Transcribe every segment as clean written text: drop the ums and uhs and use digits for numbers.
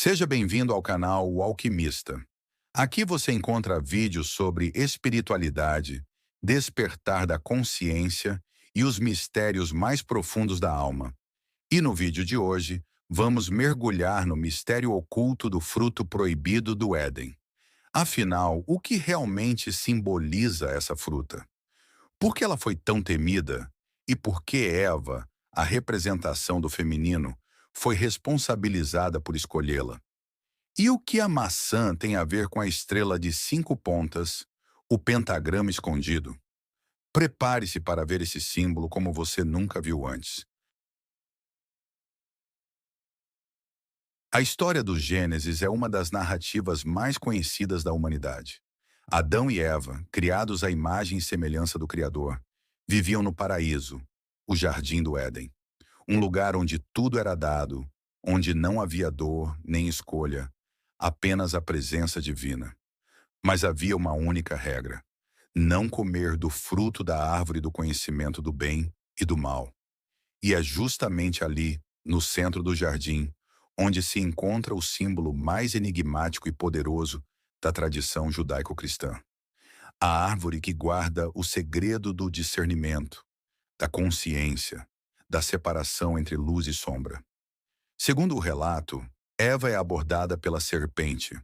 Seja bem-vindo ao canal O Alquimista. Aqui você encontra vídeos sobre espiritualidade, despertar da consciência e os mistérios mais profundos da alma. E no vídeo de hoje, vamos mergulhar no mistério oculto do fruto proibido do Éden. Afinal, o que realmente simboliza essa fruta? Por que ela foi tão temida? E por que Eva, a representação do feminino, foi responsabilizada por escolhê-la? E o que a maçã tem a ver com a estrela de 5 pontas, o pentagrama escondido? Prepare-se para ver esse símbolo como você nunca viu antes. A história do Gênesis é uma das narrativas mais conhecidas da humanidade. Adão e Eva, criados à imagem e semelhança do Criador, viviam no paraíso, o Jardim do Éden, um lugar onde tudo era dado, onde não havia dor nem escolha, apenas a presença divina. Mas havia uma única regra: não comer do fruto da árvore do conhecimento do bem e do mal. E é justamente ali, no centro do jardim, onde se encontra o símbolo mais enigmático e poderoso da tradição judaico-cristã. A árvore que guarda o segredo do discernimento, da consciência, da separação entre luz e sombra. Segundo o relato, Eva é abordada pela serpente,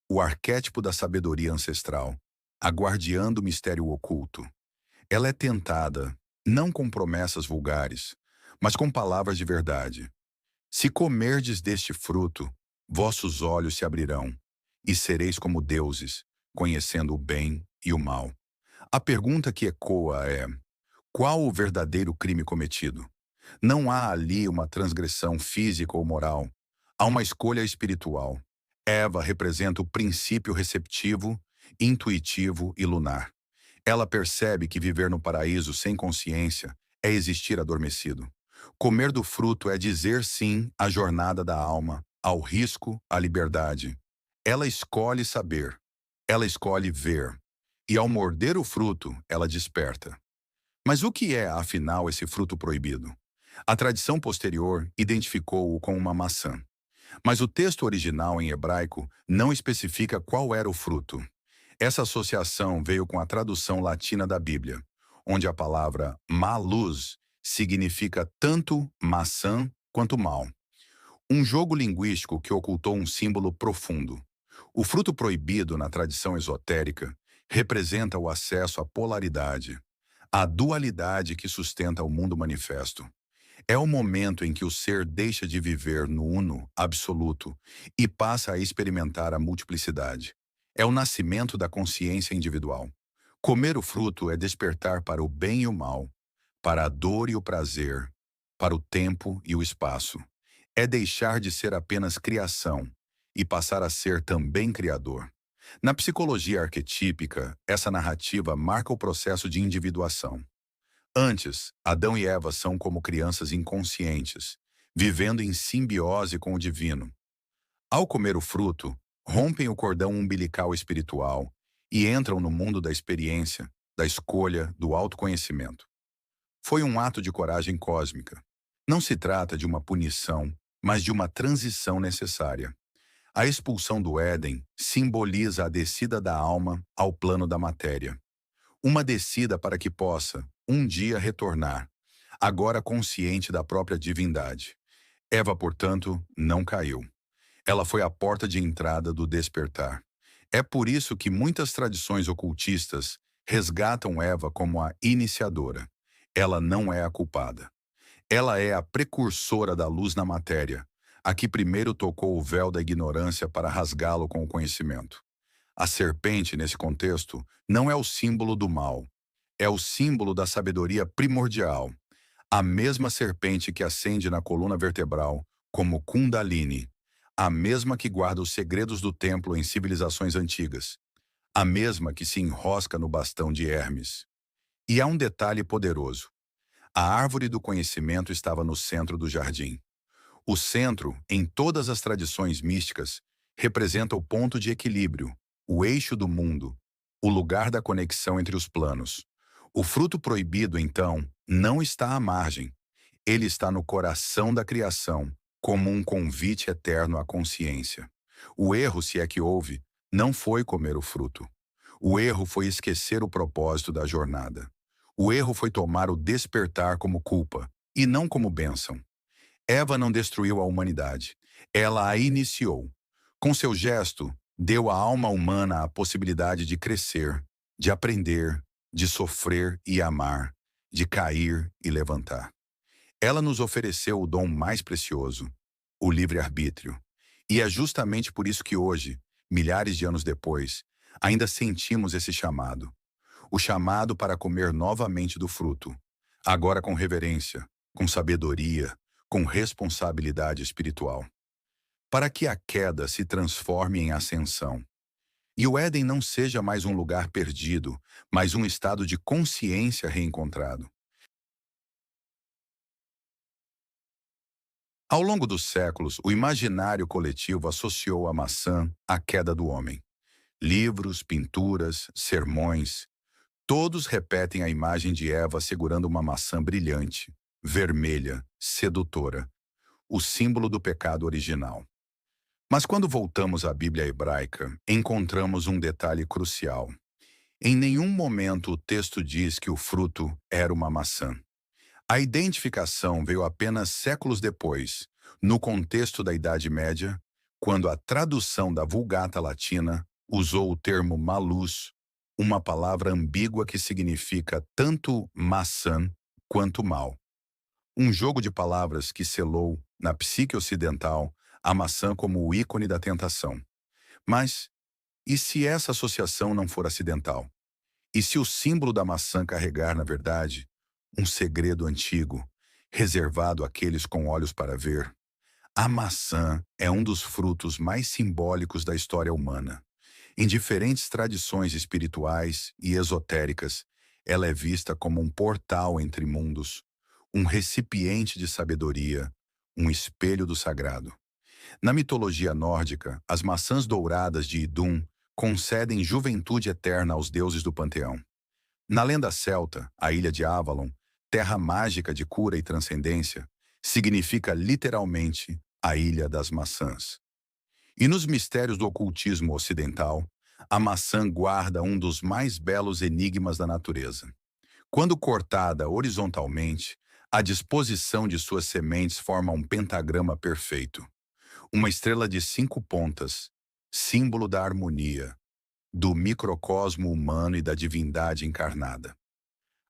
o arquétipo da sabedoria ancestral, a guardiã do mistério oculto. Ela é tentada, não com promessas vulgares, mas com palavras de verdade. Se comerdes deste fruto, vossos olhos se abrirão, e sereis como deuses, conhecendo o bem e o mal. A pergunta que ecoa é: qual o verdadeiro crime cometido? Não há ali uma transgressão física ou moral. Há uma escolha espiritual. Eva representa o princípio receptivo, intuitivo e lunar. Ela percebe que viver no paraíso sem consciência é existir adormecido. Comer do fruto é dizer sim à jornada da alma, ao risco, à liberdade. Ela escolhe saber. Ela escolhe ver. E ao morder o fruto, ela desperta. Mas o que é, afinal, esse fruto proibido? A tradição posterior identificou-o com uma maçã. Mas o texto original em hebraico não especifica qual era o fruto. Essa associação veio com a tradução latina da Bíblia, onde a palavra malus significa tanto maçã quanto mal. Um jogo linguístico que ocultou um símbolo profundo. O fruto proibido na tradição esotérica representa o acesso à polaridade, à dualidade que sustenta o mundo manifesto. É o momento em que o ser deixa de viver no uno absoluto e passa a experimentar a multiplicidade. É o nascimento da consciência individual. Comer o fruto é despertar para o bem e o mal, para a dor e o prazer, para o tempo e o espaço. É deixar de ser apenas criação e passar a ser também criador. Na psicologia arquetípica, essa narrativa marca o processo de individuação. Antes, Adão e Eva são como crianças inconscientes, vivendo em simbiose com o divino. Ao comer o fruto, rompem o cordão umbilical espiritual e entram no mundo da experiência, da escolha, do autoconhecimento. Foi um ato de coragem cósmica. Não se trata de uma punição, mas de uma transição necessária. A expulsão do Éden simboliza a descida da alma ao plano da matéria. Uma descida para que possa, um dia, retornar, agora consciente da própria divindade. Eva, portanto, não caiu. Ela foi a porta de entrada do despertar. É por isso que muitas tradições ocultistas resgatam Eva como a iniciadora. Ela não é a culpada. Ela é a precursora da luz na matéria, a que primeiro tocou o véu da ignorância para rasgá-lo com o conhecimento. A serpente, nesse contexto, não é o símbolo do mal. É o símbolo da sabedoria primordial. A mesma serpente que acende na coluna vertebral, como Kundalini. A mesma que guarda os segredos do templo em civilizações antigas. A mesma que se enrosca no bastão de Hermes. E há um detalhe poderoso. A árvore do conhecimento estava no centro do jardim. O centro, em todas as tradições místicas, representa o ponto de equilíbrio, o eixo do mundo, o lugar da conexão entre os planos. O fruto proibido, então, não está à margem. Ele está no coração da criação, como um convite eterno à consciência. O erro, se é que houve, não foi comer o fruto. O erro foi esquecer o propósito da jornada. O erro foi tomar o despertar como culpa, e não como bênção. Eva não destruiu a humanidade. Ela a iniciou. Com seu gesto, deu à alma humana a possibilidade de crescer, de aprender, de sofrer e amar, de cair e levantar. Ela nos ofereceu o dom mais precioso, o livre-arbítrio. E é justamente por isso que hoje, milhares de anos depois, ainda sentimos esse chamado. O chamado para comer novamente do fruto, agora com reverência, com sabedoria, com responsabilidade espiritual. Para que a queda se transforme em ascensão. E o Éden não seja mais um lugar perdido, mas um estado de consciência reencontrado. Ao longo dos séculos, o imaginário coletivo associou a maçã à queda do homem. Livros, pinturas, sermões, todos repetem a imagem de Eva segurando uma maçã brilhante, vermelha, sedutora, o símbolo do pecado original. Mas quando voltamos à Bíblia hebraica, encontramos um detalhe crucial. Em nenhum momento o texto diz que o fruto era uma maçã. A identificação veio apenas séculos depois, no contexto da Idade Média, quando a tradução da Vulgata Latina usou o termo malus, uma palavra ambígua que significa tanto maçã quanto mal. Um jogo de palavras que selou, na psique ocidental, a maçã como o ícone da tentação. Mas, e se essa associação não for acidental? E se o símbolo da maçã carregar, na verdade, um segredo antigo, reservado àqueles com olhos para ver? A maçã é um dos frutos mais simbólicos da história humana. Em diferentes tradições espirituais e esotéricas, ela é vista como um portal entre mundos, um recipiente de sabedoria, um espelho do sagrado. Na mitologia nórdica, as maçãs douradas de Idun concedem juventude eterna aos deuses do panteão. Na lenda celta, a ilha de Avalon, terra mágica de cura e transcendência, significa literalmente a Ilha das Maçãs. E nos mistérios do ocultismo ocidental, a maçã guarda um dos mais belos enigmas da natureza. Quando cortada horizontalmente, a disposição de suas sementes forma um pentagrama perfeito. Uma estrela de 5 pontas, símbolo da harmonia, do microcosmo humano e da divindade encarnada.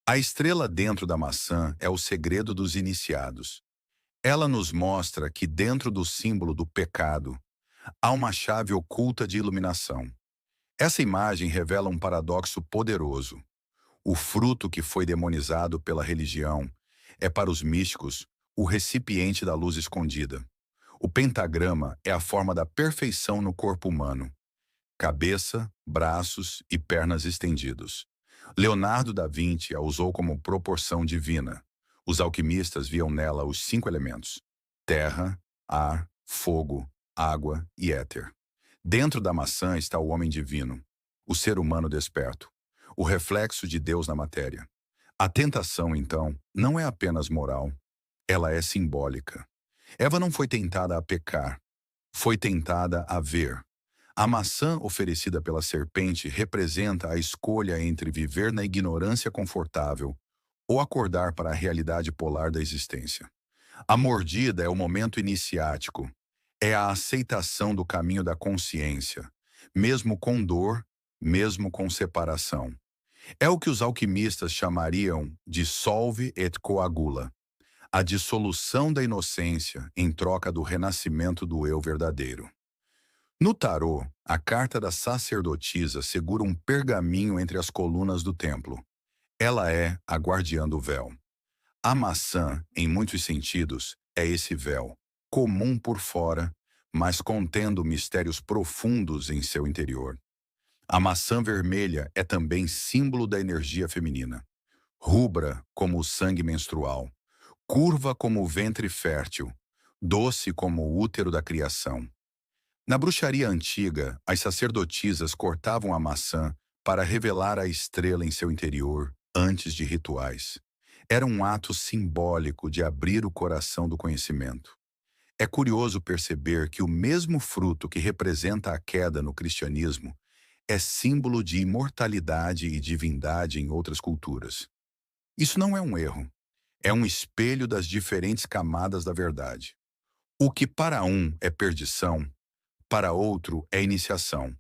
A estrela dentro da maçã é o segredo dos iniciados. Ela nos mostra que dentro do símbolo do pecado há uma chave oculta de iluminação. Essa imagem revela um paradoxo poderoso. O fruto que foi demonizado pela religião é para os místicos o recipiente da luz escondida. O pentagrama é a forma da perfeição no corpo humano. Cabeça, braços e pernas estendidos. Leonardo da Vinci a usou como proporção divina. Os alquimistas viam nela os 5 elementos: terra, ar, fogo, água e éter. Dentro da maçã está o homem divino, o ser humano desperto, o reflexo de Deus na matéria. A tentação, então, não é apenas moral, ela é simbólica. Eva não foi tentada a pecar, foi tentada a ver. A maçã oferecida pela serpente representa a escolha entre viver na ignorância confortável ou acordar para a realidade polar da existência. A mordida é o momento iniciático, é a aceitação do caminho da consciência, mesmo com dor, mesmo com separação. É o que os alquimistas chamariam de solve et coagula, a dissolução da inocência em troca do renascimento do eu verdadeiro. No tarô, a carta da sacerdotisa segura um pergaminho entre as colunas do templo. Ela é a guardiã do véu. A maçã, em muitos sentidos, é esse véu, comum por fora, mas contendo mistérios profundos em seu interior. A maçã vermelha é também símbolo da energia feminina. Rubra como o sangue menstrual, curva como o ventre fértil, doce como o útero da criação. Na bruxaria antiga, as sacerdotisas cortavam a maçã para revelar a estrela em seu interior antes de rituais. Era um ato simbólico de abrir o coração do conhecimento. É curioso perceber que o mesmo fruto que representa a queda no cristianismo é símbolo de imortalidade e divindade em outras culturas. Isso não é um erro, é um espelho das diferentes camadas da verdade. O que para um é perdição, para outro é iniciação.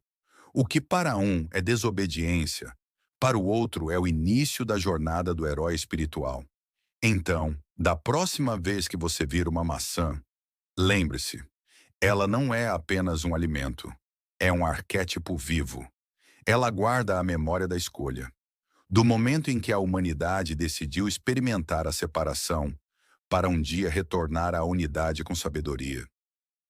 O que para um é desobediência, para o outro é o início da jornada do herói espiritual. Então, da próxima vez que você vir uma maçã, lembre-se, ela não é apenas um alimento, é um arquétipo vivo. Ela guarda a memória da escolha, do momento em que a humanidade decidiu experimentar a separação para um dia retornar à unidade com sabedoria.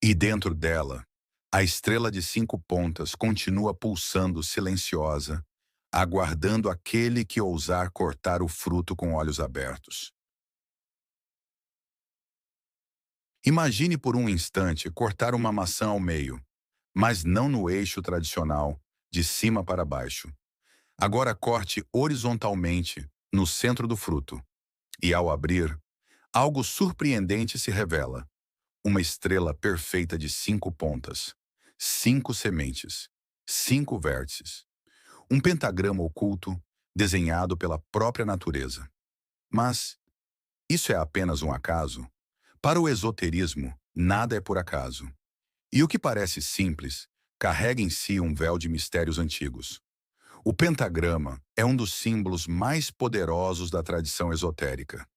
E dentro dela, a estrela de 5 pontas continua pulsando silenciosa, aguardando aquele que ousar cortar o fruto com olhos abertos. Imagine por um instante cortar uma maçã ao meio, mas não no eixo tradicional, de cima para baixo. Agora corte horizontalmente, no centro do fruto. E ao abrir, algo surpreendente se revela. Uma estrela perfeita de 5 pontas, 5 sementes, 5 vértices. Um pentagrama oculto, desenhado pela própria natureza. Mas isso é apenas um acaso? Para o esoterismo, nada é por acaso. E o que parece simples, carrega em si um véu de mistérios antigos. O pentagrama é um dos símbolos mais poderosos da tradição esotérica.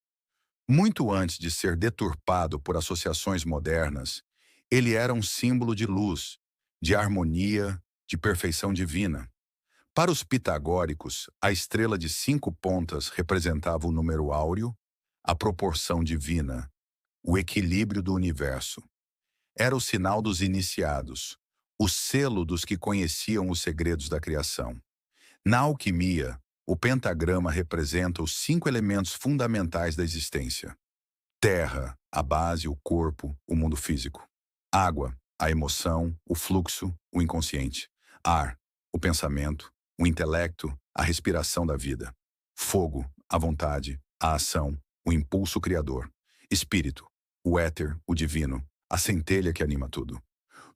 Muito antes de ser deturpado por associações modernas, ele era um símbolo de luz, de harmonia, de perfeição divina. Para os pitagóricos, a estrela de 5 pontas representava o número áureo, a proporção divina, o equilíbrio do universo. Era o sinal dos iniciados, o selo dos que conheciam os segredos da criação. Na alquimia, o pentagrama representa os 5 elementos fundamentais da existência. Terra, a base, o corpo, o mundo físico. Água, a emoção, o fluxo, o inconsciente. Ar, o pensamento, o intelecto, a respiração da vida. Fogo, a vontade, a ação, o impulso criador. Espírito, o éter, o divino, a centelha que anima tudo.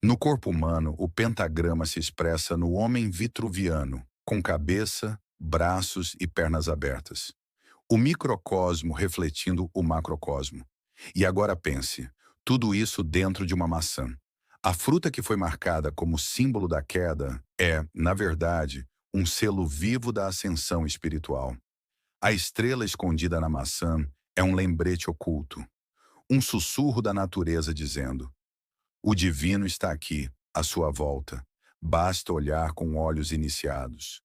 No corpo humano, o pentagrama se expressa no homem vitruviano, com cabeça, braços e pernas abertas. O microcosmo refletindo o macrocosmo. E agora pense, tudo isso dentro de uma maçã. A fruta que foi marcada como símbolo da queda é, na verdade, um selo vivo da ascensão espiritual. A estrela escondida na maçã é um lembrete oculto, um sussurro da natureza dizendo: o divino está aqui, à sua volta. Basta olhar com olhos iniciados.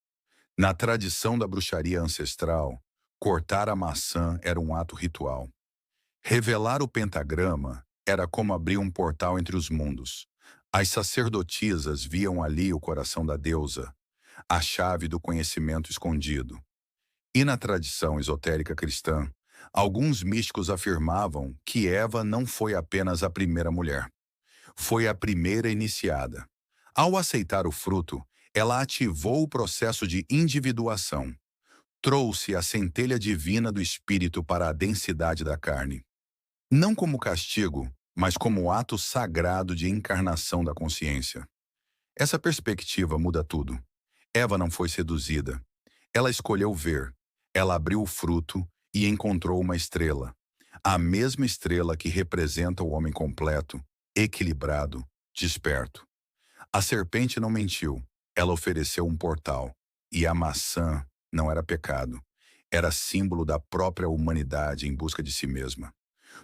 Na tradição da bruxaria ancestral, cortar a maçã era um ato ritual. Revelar o pentagrama era como abrir um portal entre os mundos. As sacerdotisas viam ali o coração da deusa, a chave do conhecimento escondido. E na tradição esotérica cristã, alguns místicos afirmavam que Eva não foi apenas a primeira mulher. Foi a primeira iniciada. Ao aceitar o fruto, ela ativou o processo de individuação. Trouxe a centelha divina do espírito para a densidade da carne. Não como castigo, mas como ato sagrado de encarnação da consciência. Essa perspectiva muda tudo. Eva não foi seduzida. Ela escolheu ver. Ela abriu o fruto e encontrou uma estrela. A mesma estrela que representa o homem completo, equilibrado, desperto. A serpente não mentiu. Ela ofereceu um portal. E a maçã não era pecado. Era símbolo da própria humanidade em busca de si mesma.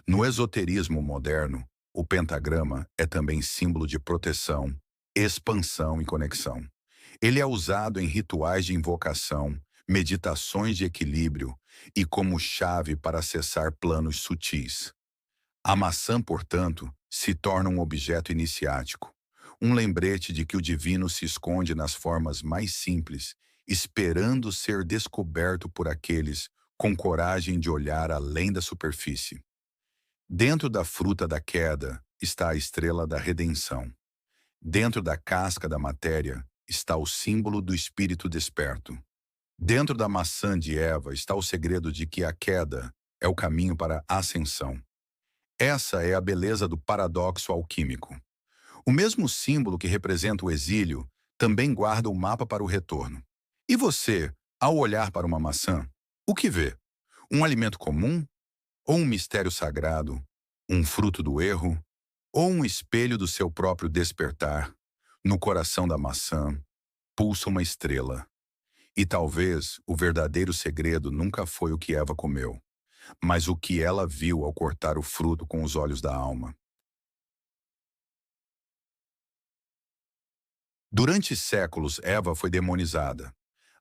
No esoterismo moderno, o pentagrama é também símbolo de proteção, expansão e conexão. Ele é usado em rituais de invocação, meditações de equilíbrio e como chave para acessar planos sutis. A maçã, portanto, se torna um objeto iniciático, um lembrete de que o divino se esconde nas formas mais simples, esperando ser descoberto por aqueles com coragem de olhar além da superfície. Dentro da fruta da queda está a estrela da redenção. Dentro da casca da matéria está o símbolo do espírito desperto. Dentro da maçã de Eva está o segredo de que a queda é o caminho para a ascensão. Essa é a beleza do paradoxo alquímico. O mesmo símbolo que representa o exílio também guarda o mapa para o retorno. E você, ao olhar para uma maçã, o que vê? Um alimento comum? Ou um mistério sagrado? Um fruto do erro? Ou um espelho do seu próprio despertar? No coração da maçã, pulsa uma estrela. E talvez o verdadeiro segredo nunca foi o que Eva comeu, mas o que ela viu ao cortar o fruto com os olhos da alma. Durante séculos, Eva foi demonizada.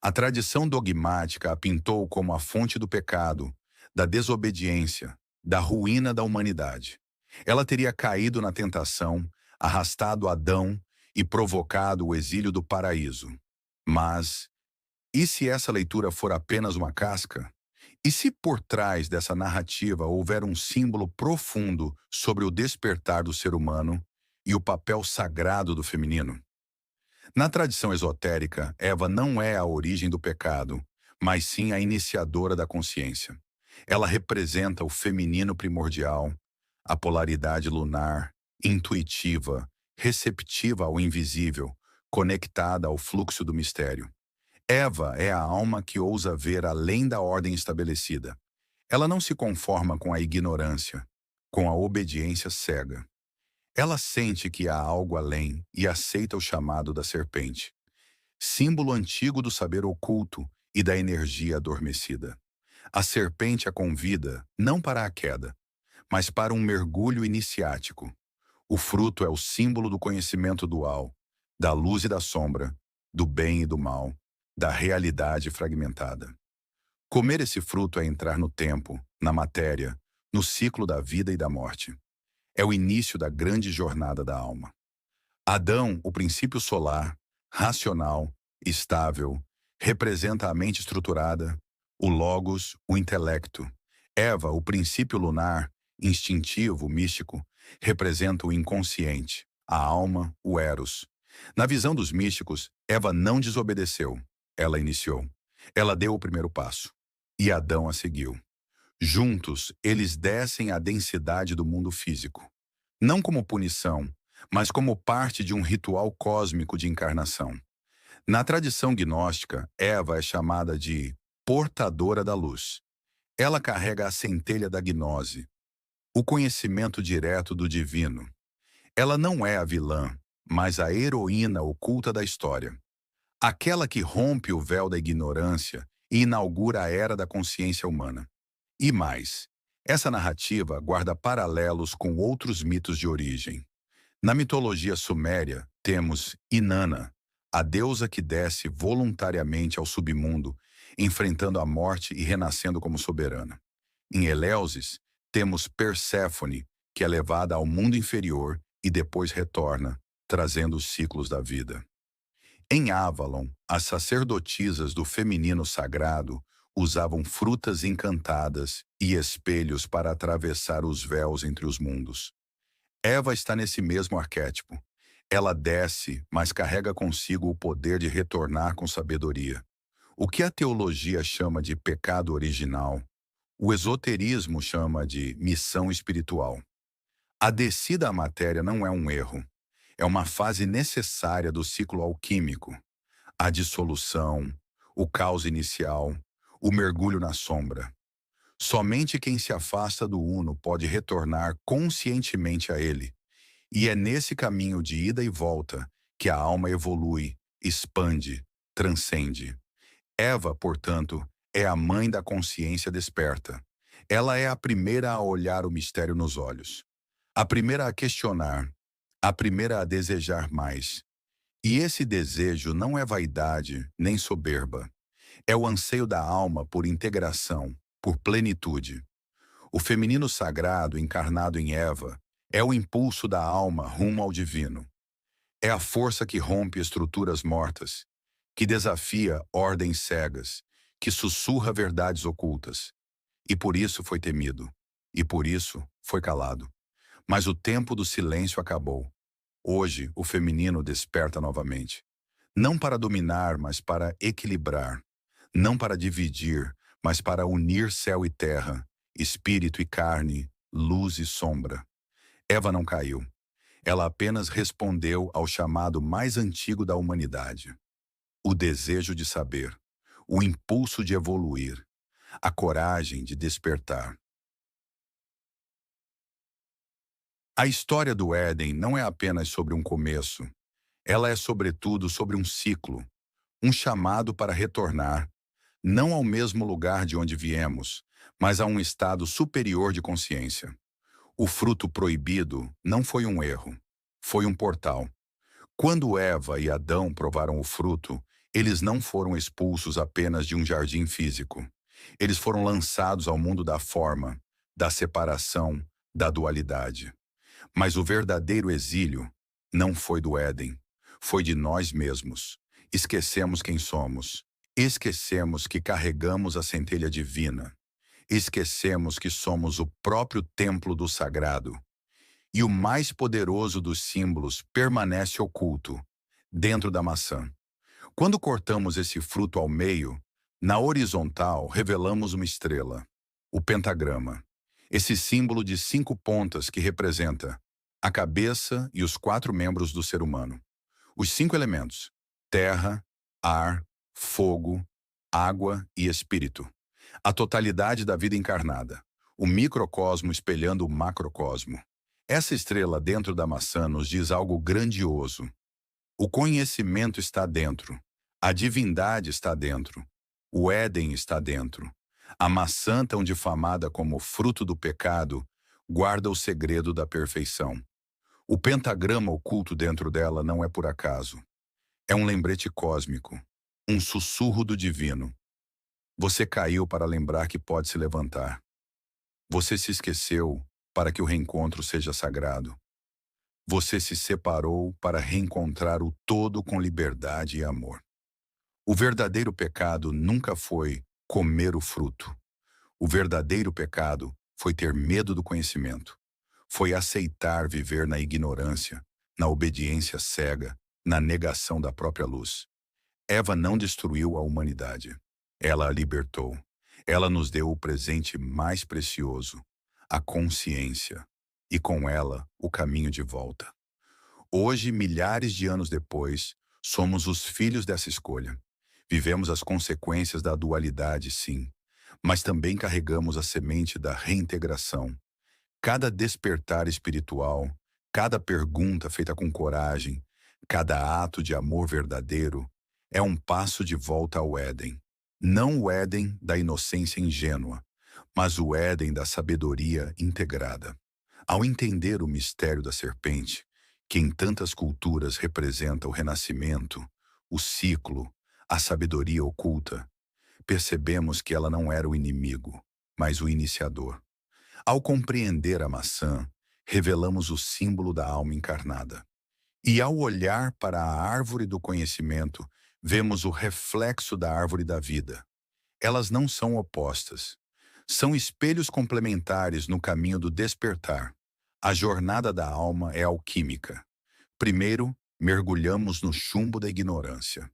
A tradição dogmática a pintou como a fonte do pecado, da desobediência, da ruína da humanidade. Ela teria caído na tentação, arrastado Adão e provocado o exílio do paraíso. Mas, e se essa leitura for apenas uma casca? E se por trás dessa narrativa houver um símbolo profundo sobre o despertar do ser humano e o papel sagrado do feminino? Na tradição esotérica, Eva não é a origem do pecado, mas sim a iniciadora da consciência. Ela representa o feminino primordial, a polaridade lunar, intuitiva, receptiva ao invisível, conectada ao fluxo do mistério. Eva é a alma que ousa ver além da ordem estabelecida. Ela não se conforma com a ignorância, com a obediência cega. Ela sente que há algo além e aceita o chamado da serpente, símbolo antigo do saber oculto e da energia adormecida. A serpente a convida não para a queda, mas para um mergulho iniciático. O fruto é o símbolo do conhecimento dual, da luz e da sombra, do bem e do mal, da realidade fragmentada. Comer esse fruto é entrar no tempo, na matéria, no ciclo da vida e da morte. É o início da grande jornada da alma. Adão, o princípio solar, racional, estável, representa a mente estruturada, o logos, o intelecto. Eva, o princípio lunar, instintivo, místico, representa o inconsciente, a alma, o eros. Na visão dos místicos, Eva não desobedeceu, ela iniciou. Ela deu o primeiro passo. E Adão a seguiu. Juntos, eles descem à densidade do mundo físico. Não como punição, mas como parte de um ritual cósmico de encarnação. Na tradição gnóstica, Eva é chamada de portadora da luz. Ela carrega a centelha da gnose, o conhecimento direto do divino. Ela não é a vilã, mas a heroína oculta da história. Aquela que rompe o véu da ignorância e inaugura a era da consciência humana. E mais, essa narrativa guarda paralelos com outros mitos de origem. Na mitologia suméria, temos Inanna, a deusa que desce voluntariamente ao submundo, enfrentando a morte e renascendo como soberana. Em Eleusis, temos Perséfone, que é levada ao mundo inferior e depois retorna, trazendo os ciclos da vida. Em Avalon, as sacerdotisas do feminino sagrado usavam frutas encantadas e espelhos para atravessar os véus entre os mundos. Eva está nesse mesmo arquétipo. Ela desce, mas carrega consigo o poder de retornar com sabedoria. O que a teologia chama de pecado original, o esoterismo chama de missão espiritual. A descida à matéria não é um erro. É uma fase necessária do ciclo alquímico. A dissolução, o caos inicial, o mergulho na sombra. Somente quem se afasta do Uno pode retornar conscientemente a ele. E é nesse caminho de ida e volta que a alma evolui, expande, transcende. Eva, portanto, é a mãe da consciência desperta. Ela é a primeira a olhar o mistério nos olhos, a primeira a questionar, a primeira a desejar mais. E esse desejo não é vaidade nem soberba. É o anseio da alma por integração, por plenitude. O feminino sagrado encarnado em Eva é o impulso da alma rumo ao divino. É a força que rompe estruturas mortas, que desafia ordens cegas, que sussurra verdades ocultas. E por isso foi temido, e por isso foi calado. Mas o tempo do silêncio acabou. Hoje, o feminino desperta novamente. Não para dominar, mas para equilibrar. Não para dividir, mas para unir céu e terra, espírito e carne, luz e sombra. Eva não caiu. Ela apenas respondeu ao chamado mais antigo da humanidade: o desejo de saber, o impulso de evoluir, a coragem de despertar. A história do Éden não é apenas sobre um começo, ela é sobretudo sobre um ciclo, um chamado para retornar, não ao mesmo lugar de onde viemos, mas a um estado superior de consciência. O fruto proibido não foi um erro, foi um portal. Quando Eva e Adão provaram o fruto, eles não foram expulsos apenas de um jardim físico. Eles foram lançados ao mundo da forma, da separação, da dualidade. Mas o verdadeiro exílio não foi do Éden, foi de nós mesmos. Esquecemos quem somos. Esquecemos que carregamos a centelha divina. Esquecemos que somos o próprio templo do sagrado. E o mais poderoso dos símbolos permanece oculto, dentro da maçã. Quando cortamos esse fruto ao meio, na horizontal revelamos uma estrela, o pentagrama. Esse símbolo de 5 pontas que representa a cabeça e os 4 membros do ser humano. Os 5 elementos: terra, ar, fogo, água e espírito. A totalidade da vida encarnada. O microcosmo espelhando o macrocosmo. Essa estrela dentro da maçã nos diz algo grandioso. O conhecimento está dentro. A divindade está dentro. O Éden está dentro. A maçã, tão difamada como fruto do pecado, guarda o segredo da perfeição. O pentagrama oculto dentro dela não é por acaso. É um lembrete cósmico, um sussurro do divino. Você caiu para lembrar que pode se levantar. Você se esqueceu para que o reencontro seja sagrado. Você se separou para reencontrar o todo com liberdade e amor. O verdadeiro pecado nunca foi comer o fruto. O verdadeiro pecado foi ter medo do conhecimento. Foi aceitar viver na ignorância, na obediência cega, na negação da própria luz. Eva não destruiu a humanidade. Ela a libertou. Ela nos deu o presente mais precioso, a consciência, e com ela o caminho de volta. Hoje, milhares de anos depois, somos os filhos dessa escolha. Vivemos as consequências da dualidade, sim, mas também carregamos a semente da reintegração. Cada despertar espiritual, cada pergunta feita com coragem, cada ato de amor verdadeiro é um passo de volta ao Éden. Não o Éden da inocência ingênua, mas o Éden da sabedoria integrada. Ao entender o mistério da serpente, que em tantas culturas representa o renascimento, o ciclo, a sabedoria oculta, percebemos que ela não era o inimigo, mas o iniciador. Ao compreender a maçã, revelamos o símbolo da alma encarnada. E ao olhar para a árvore do conhecimento, vemos o reflexo da árvore da vida. Elas não são opostas. São espelhos complementares no caminho do despertar. A jornada da alma é alquímica. Primeiro, mergulhamos no chumbo da ignorância.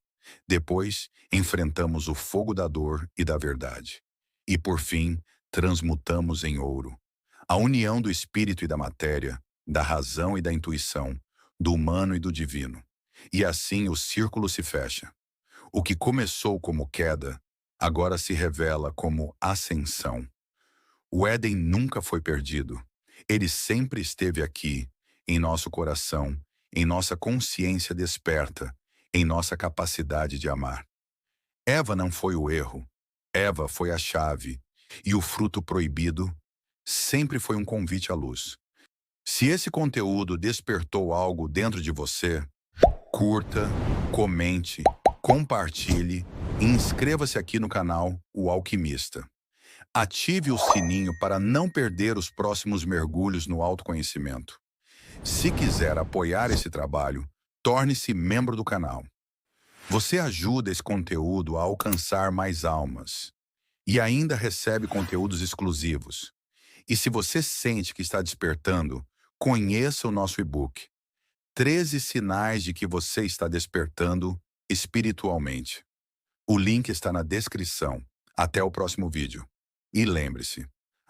Depois, enfrentamos o fogo da dor e da verdade. E, por fim, transmutamos em ouro. A união do espírito e da matéria, da razão e da intuição, do humano e do divino. E assim o círculo se fecha. O que começou como queda, agora se revela como ascensão. O Éden nunca foi perdido. Ele sempre esteve aqui, em nosso coração, em nossa consciência desperta, em nossa capacidade de amar. Eva não foi o erro. Eva foi a chave. E o fruto proibido sempre foi um convite à luz. Se esse conteúdo despertou algo dentro de você, curta, comente, compartilhe e inscreva-se aqui no canal O Alquimista. Ative o sininho para não perder os próximos mergulhos no autoconhecimento. Se quiser apoiar esse trabalho, torne-se membro do canal. Você ajuda esse conteúdo a alcançar mais almas e ainda recebe conteúdos exclusivos. E se você sente que está despertando, conheça o nosso e-book 13 sinais de que você está despertando espiritualmente. O link está na descrição. Até o próximo vídeo. E lembre-se,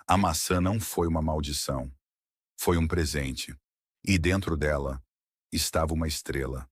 A maçã não foi uma maldição, foi um presente. E dentro dela estava uma estrela.